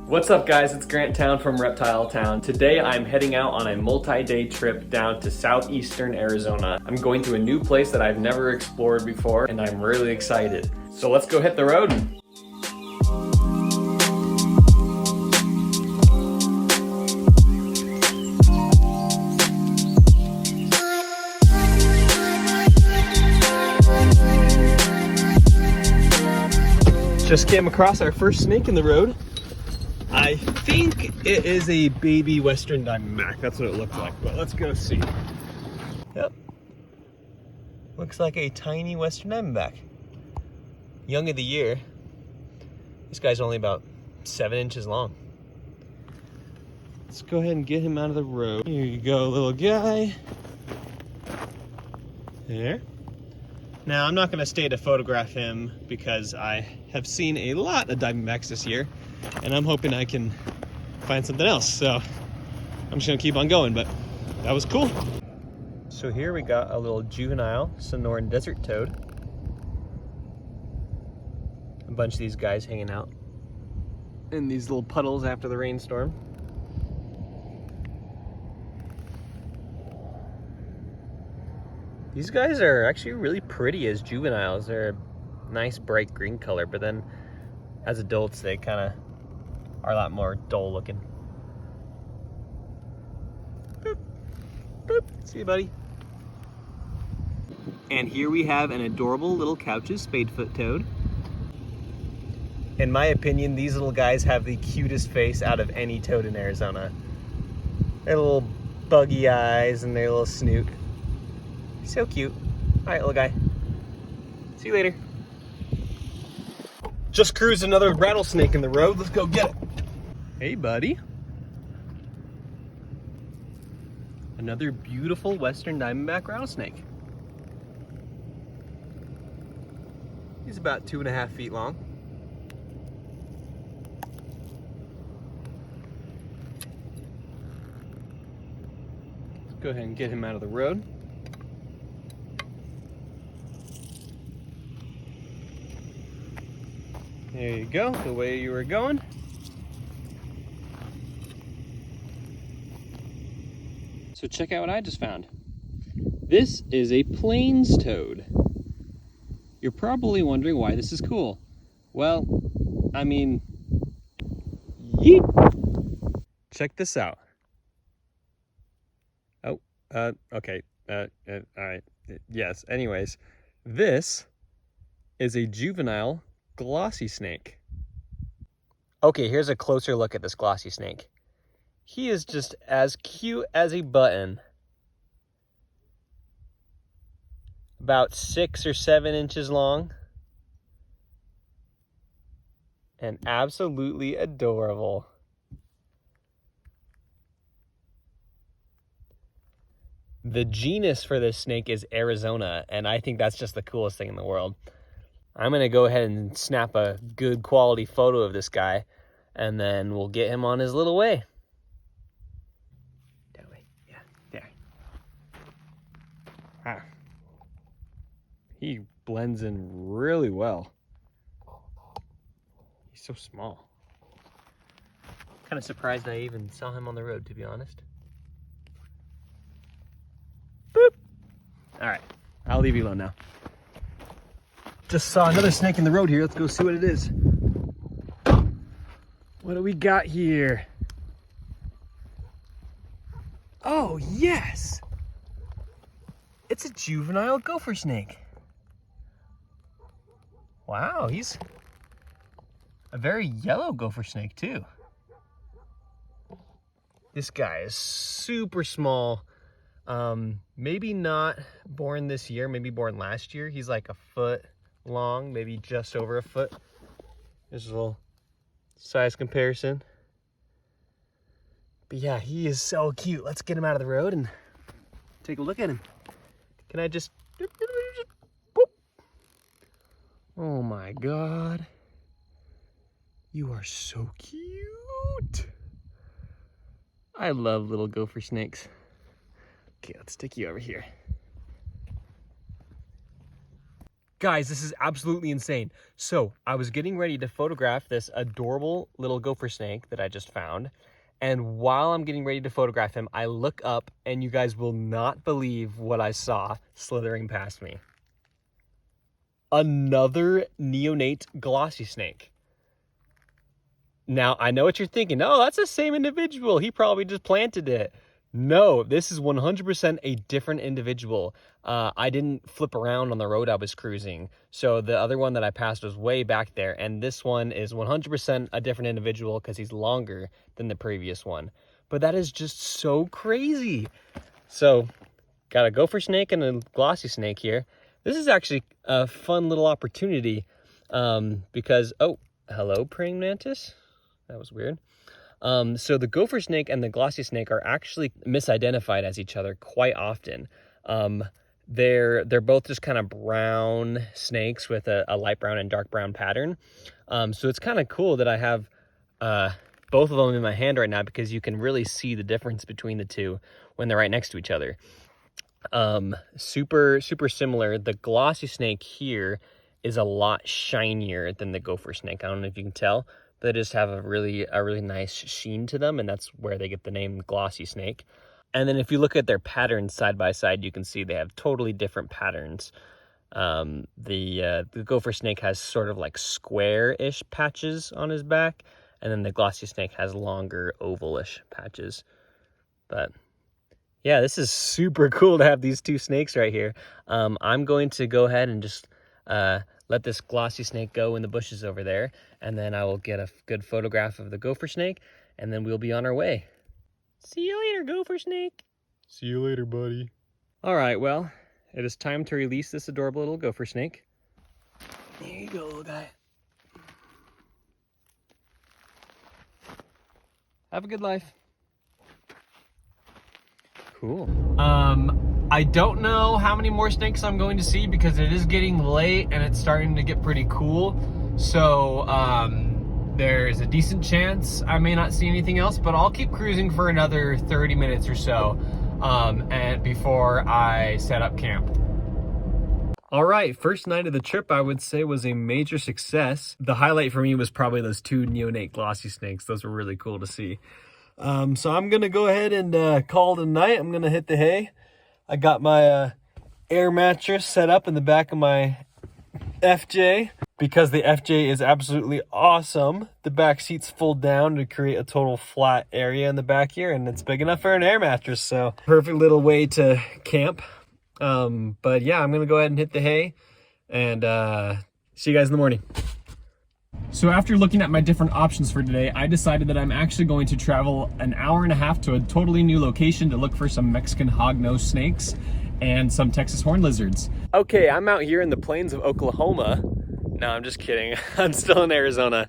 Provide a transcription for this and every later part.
What's up guys, it's Grant Town from Reptile Town. Today I'm heading out on a multi-day trip down to southeastern Arizona. I'm going to a new place that I've never explored before and I'm really excited. So let's go hit the road. Just came across our first snake in the road. I think it is a baby Western Diamondback. That's what it looked like, but let's go see. Yep. Looks like a tiny Western Diamondback. Young of the year. This guy's only about 7 inches long. Let's go ahead and get him out of the road. Here you go, little guy. There. Now, I'm not going to stay to photograph him because I have seen a lot of Diamondbacks this year, and I'm hoping I can find something else. So I'm just going to keep on going, but that was cool. So here we got a little juvenile Sonoran desert toad. A bunch of these guys hanging out in these little puddles after the rainstorm. These guys are actually really pretty as juveniles. They're a nice bright green color, but then as adults they kind of are a lot more dull looking. Boop. Boop. See you, buddy. And here we have an adorable little Couch's spadefoot toad. In my opinion, these little guys have the cutest face out of any toad in Arizona. Their little buggy eyes and their little snoot. So cute. All right, little guy. See you later. Just cruised another rattlesnake in the road. Let's go get it. Hey, buddy. Another beautiful Western Diamondback rattlesnake. He's about 2.5 feet long. Let's go ahead and get him out of the road. There you go, the way you were going. So check out what I just found. This is a plains toad. You're probably wondering why this is cool. Well, I mean, yeet. Check this out. Oh, okay, all right, yes, anyways. This is a juvenile glossy snake. Okay, here's a closer look at this glossy snake. He is just as cute as a button. About 6 or 7 inches long. And absolutely adorable. The genus for this snake is Arizona, and I think that's just the coolest thing in the world. I'm gonna go ahead and snap a good quality photo of this guy, and then we'll get him on his little way. That way, yeah, there. Ah. He blends in really well. He's so small. Kind of surprised I even saw him on the road, to be honest. Boop. All right, I'll leave you alone now. Just saw another snake in the road here. Let's go see what it is. What do we got here? Oh, yes. It's a juvenile gopher snake. Wow, he's a very yellow gopher snake too. This guy is super small. Maybe not born this year, maybe born last year. He's like a foot long, maybe just over a foot. There's a little size comparison. But yeah, he is so cute. Let's get him out of the road and take a look at him. Can I just... Boop. Oh my God. You are so cute. I love little gopher snakes. Okay, let's take you over here. Guys, this is absolutely insane. So I was getting ready to photograph this adorable little gopher snake that I just found. And while I'm getting ready to photograph him, I look up and you guys will not believe what I saw slithering past me. Another neonate glossy snake. Now, I know what you're thinking. Oh, that's the same individual. He probably just planted it. No, this is 100% a different individual. I didn't flip around on the road I was cruising. So the other one that I passed was way back there. And this one is 100% a different individual because he's longer than the previous one. But that is just so crazy. So, got a gopher snake and a glossy snake here. This is actually a fun little opportunity because, oh, hello, praying mantis. That was weird. So the gopher snake and the glossy snake are actually misidentified as each other quite often. They're both just kind of brown snakes with a light brown and dark brown pattern. So it's kind of cool that I have both of them in my hand right now because you can really see the difference between the two when they're right next to each other. Super similar. The glossy snake here is a lot shinier than the gopher snake. I don't know if you can tell. They just have a really nice sheen to them, and that's where they get the name glossy snake. And then if you look at their patterns side by side, you can see they have totally different patterns. The gopher snake has sort of like square-ish patches on his back, and then the glossy snake has longer ovalish patches. But yeah, this is super cool to have these two snakes right here. I'm going to go ahead and just let this glossy snake go in the bushes over there, and then I will get a good photograph of the gopher snake, and then we'll be on our way. See you later, gopher snake. See you later, buddy. All right, well, it is time to release this adorable little gopher snake. There you go, little guy. Have a good life. Cool. I don't know how many more snakes I'm going to see because it is getting late and it's starting to get pretty cool. So there's a decent chance I may not see anything else, but I'll keep cruising for another 30 minutes or so and before I set up camp. All right, first night of the trip I would say was a major success. The highlight for me was probably those two neonate glossy snakes. Those were really cool to see. So I'm gonna go ahead and call it a night. I'm gonna hit the hay. I got my air mattress set up in the back of my FJ because the FJ is absolutely awesome. The back seats fold down to create a total flat area in the back here, and it's big enough for an air mattress, so perfect little way to camp. But yeah, I'm gonna go ahead and hit the hay and see you guys in the morning. So after looking at my different options for today, I decided that I'm actually going to travel an hour and a half to a totally new location to look for some Mexican hognose snakes and some Texas horned lizards. Okay, I'm out here in the plains of Oklahoma. No, I'm just kidding. I'm still in Arizona.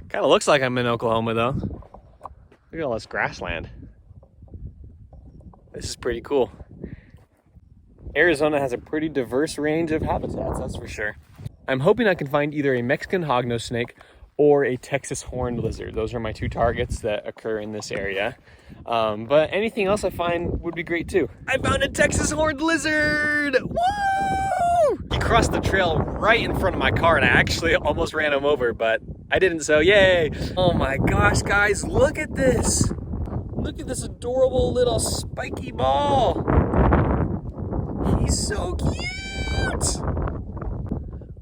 Kind of looks like I'm in Oklahoma though. Look at all this grassland. This is pretty cool. Arizona has a pretty diverse range of habitats, that's for sure. I'm hoping I can find either a Mexican hognose snake or a Texas horned lizard. Those are my two targets that occur in this area. But anything else I find would be great too. I found a Texas horned lizard! Woo! He crossed the trail right in front of my car and I actually almost ran him over, but I didn't, so yay! Oh my gosh, guys, look at this! Look at this adorable little spiky ball! He's so cute!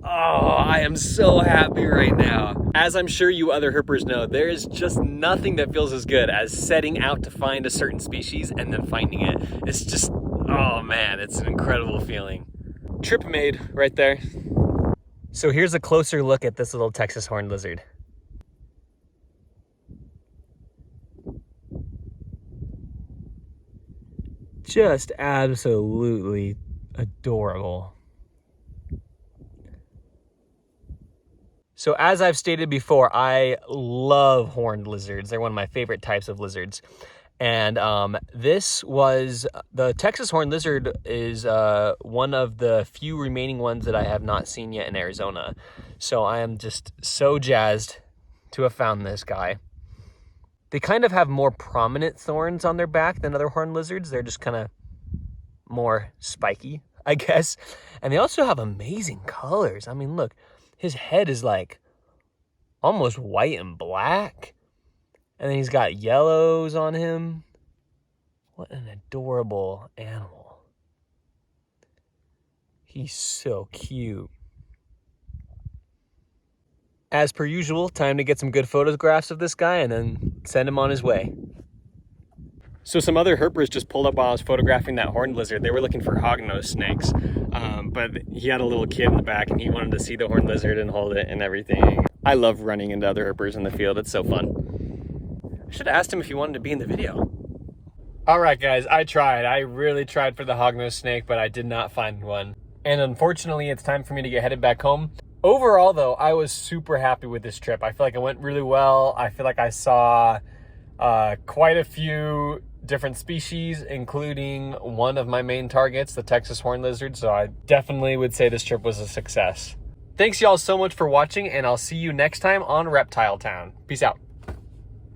Oh, I am so happy right now. As I'm sure you other herpers know, there is just nothing that feels as good as setting out to find a certain species and then finding it. It's just, oh man, it's an incredible feeling. Trip made right there. So here's a closer look at this little Texas horned lizard. Just absolutely adorable. So as I've stated before, I love horned lizards. They're one of my favorite types of lizards. And the Texas horned lizard is one of the few remaining ones that I have not seen yet in Arizona. So I am just so jazzed to have found this guy. They kind of have more prominent thorns on their back than other horned lizards. They're just kind of more spiky. I guess. And they also have amazing colors. I mean, look, his head is like almost white and black. And then he's got yellows on him. What an adorable animal. He's so cute. As per usual, time to get some good photographs of this guy and then send him on his way. So some other herpers just pulled up while I was photographing that horned lizard. They were looking for hognose snakes, but he had a little kid in the back and he wanted to see the horned lizard and hold it and everything. I love running into other herpers in the field. It's so fun. I should have asked him if he wanted to be in the video. All right, guys, I tried. I really tried for the hognose snake, but I did not find one. And unfortunately, it's time for me to get headed back home. Overall, though, I was super happy with this trip. I feel like it went really well. I feel like I saw quite a few different species, including one of my main targets, the Texas horned lizard. So I definitely would say this trip was a success. Thanks y'all so much for watching, and I'll see you next time on Reptile Town. Peace out.